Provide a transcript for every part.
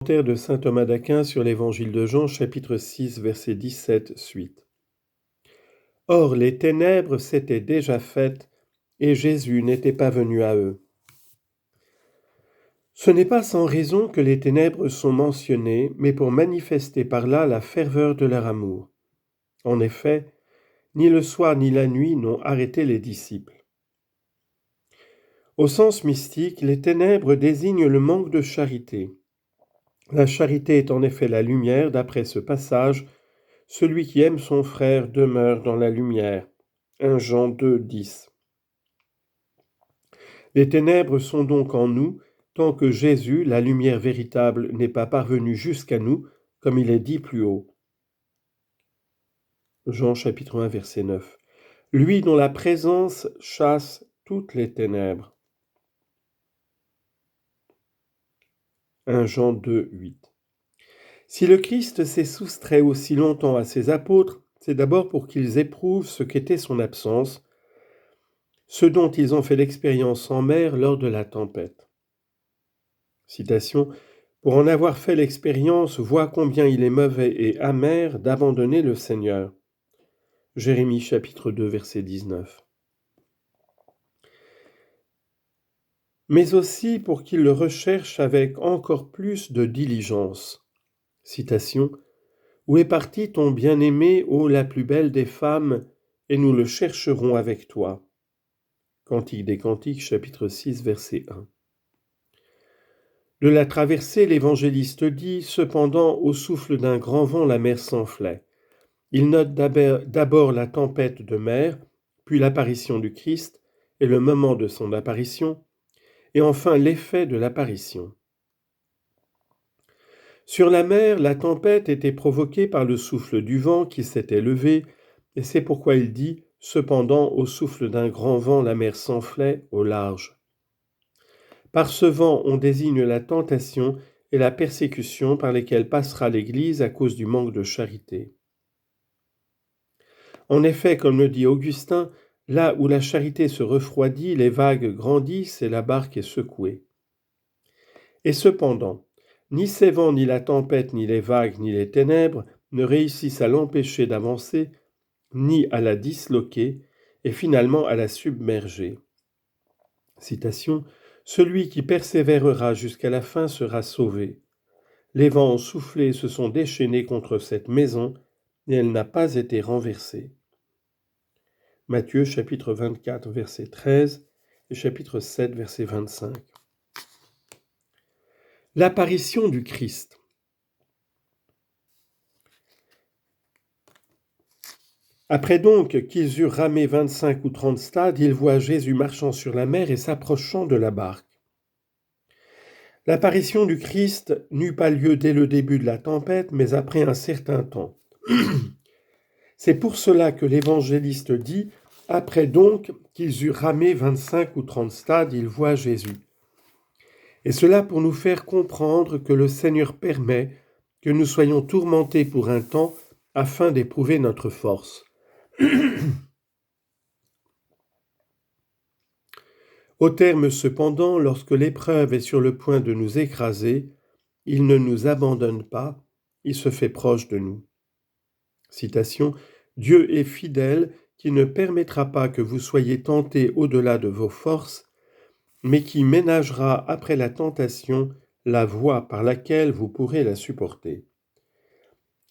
Commentaire de saint Thomas d'Aquin sur l'Évangile de Jean, chapitre 6, verset 17 suite. Or, les ténèbres s'étaient déjà faites, et Jésus n'était pas venu à eux. Ce n'est pas sans raison que les ténèbres sont mentionnées, mais pour manifester par là la ferveur de leur amour. En effet, ni le soir ni la nuit n'ont arrêté les disciples. Au sens mystique, les ténèbres désignent le manque de charité. La charité est en effet la lumière, d'après ce passage. Celui qui aime son frère demeure dans la lumière. 1 Jean 2, 10. Les ténèbres sont donc en nous, tant que Jésus, la lumière véritable, n'est pas parvenu jusqu'à nous, comme il est dit plus haut. Jean chapitre 1, verset 9. Lui dont la présence chasse toutes les ténèbres. 1 Jean 2, 8. Si le Christ s'est soustrait aussi longtemps à ses apôtres, c'est d'abord pour qu'ils éprouvent ce qu'était son absence, ce dont ils ont fait l'expérience en mer lors de la tempête. Citation, pour en avoir fait l'expérience, vois combien il est mauvais et amer d'abandonner le Seigneur. Jérémie chapitre 2, verset 19. Mais aussi pour qu'ils le recherchent avec encore plus de diligence. Citation, où est parti ton bien-aimé, ô la plus belle des femmes, et nous le chercherons avec toi. Cantique des Cantiques, chapitre 6, verset 1. De la traversée, l'évangéliste dit, cependant, au souffle d'un grand vent, la mer s'enflait. Il note d'abord la tempête de mer, puis l'apparition du Christ et le moment de son apparition, et enfin l'effet de l'apparition. Sur la mer, la tempête était provoquée par le souffle du vent qui s'était levé, et c'est pourquoi il dit « Cependant, au souffle d'un grand vent, la mer s'enflait au large ». Par ce vent, on désigne la tentation et la persécution par lesquelles passera l'Église à cause du manque de charité. En effet, comme le dit Augustin, là où la charité se refroidit, les vagues grandissent et la barque est secouée. Et cependant, ni ces vents, ni la tempête, ni les vagues, ni les ténèbres ne réussissent à l'empêcher d'avancer, ni à la disloquer, et finalement à la submerger. Citation, « Celui qui persévérera jusqu'à la fin sera sauvé. Les vents ont soufflé et se sont déchaînés contre cette maison, et elle n'a pas été renversée. » Matthieu chapitre 24, verset 13 et chapitre 7, verset 25. L'apparition du Christ. Après donc qu'ils eurent ramé 25 ou 30 stades, ils voient Jésus marchant sur la mer et s'approchant de la barque. L'apparition du Christ n'eut pas lieu dès le début de la tempête, mais après un certain temps. C'est pour cela que l'évangéliste dit « Après donc qu'ils eurent ramé 25 ou 30 stades, ils voient Jésus ». Et cela pour nous faire comprendre que le Seigneur permet que nous soyons tourmentés pour un temps afin d'éprouver notre force. Au terme cependant, lorsque l'épreuve est sur le point de nous écraser, il ne nous abandonne pas, il se fait proche de nous. Citation, « Dieu est fidèle qui ne permettra pas que vous soyez tentés au-delà de vos forces, mais qui ménagera après la tentation la voie par laquelle vous pourrez la supporter. »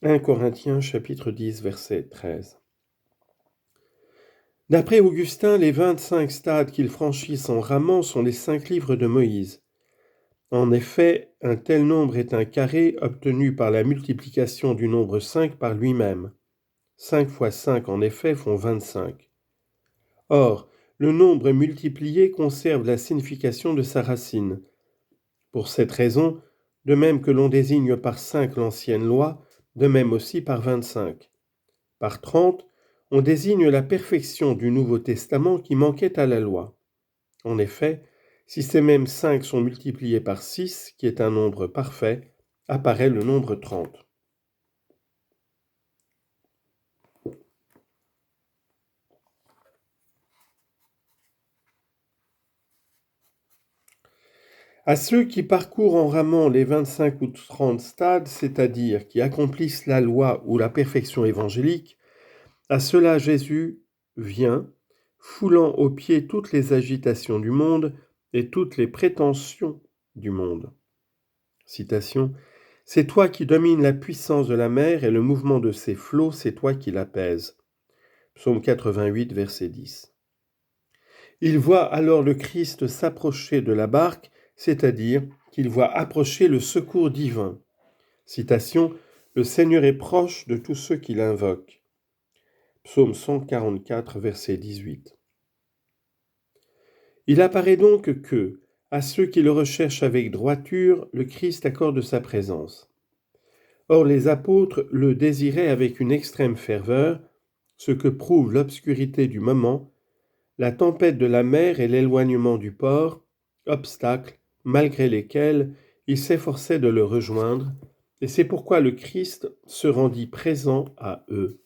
1 Corinthiens chapitre 10 verset 13. D'après Augustin, les 25 stades qu'ils franchissent en ramant sont les 5 livres de Moïse. En effet, un tel nombre est un carré obtenu par la multiplication du nombre 5 par lui-même. 5 fois 5 en effet font 25. Or, le nombre multiplié conserve la signification de sa racine. Pour cette raison, de même que l'on désigne par 5 l'ancienne loi, de même aussi par 25. Par 30, on désigne la perfection du Nouveau Testament qui manquait à la loi. En effet, si ces mêmes 5 sont multipliés par 6, qui est un nombre parfait, apparaît le nombre 30. À ceux qui parcourent en ramant les 25 ou 30 stades, c'est-à-dire qui accomplissent la loi ou la perfection évangélique, à cela Jésus vient, foulant aux pieds toutes les agitations du monde et toutes les prétentions du monde. Citation. C'est toi qui domines la puissance de la mer et le mouvement de ses flots, c'est toi qui l'apaise. Psaume 88, verset 10. Il voit alors le Christ s'approcher de la barque, c'est-à-dire qu'il voit approcher le secours divin. Citation. Le Seigneur est proche de tous ceux qui l'invoquent. Psaume 144, verset 18. Il apparaît donc que, à ceux qui le recherchent avec droiture, le Christ accorde sa présence. Or les apôtres le désiraient avec une extrême ferveur, ce que prouve l'obscurité du moment, la tempête de la mer et l'éloignement du port, obstacles malgré lesquels ils s'efforçaient de le rejoindre, et c'est pourquoi le Christ se rendit présent à eux.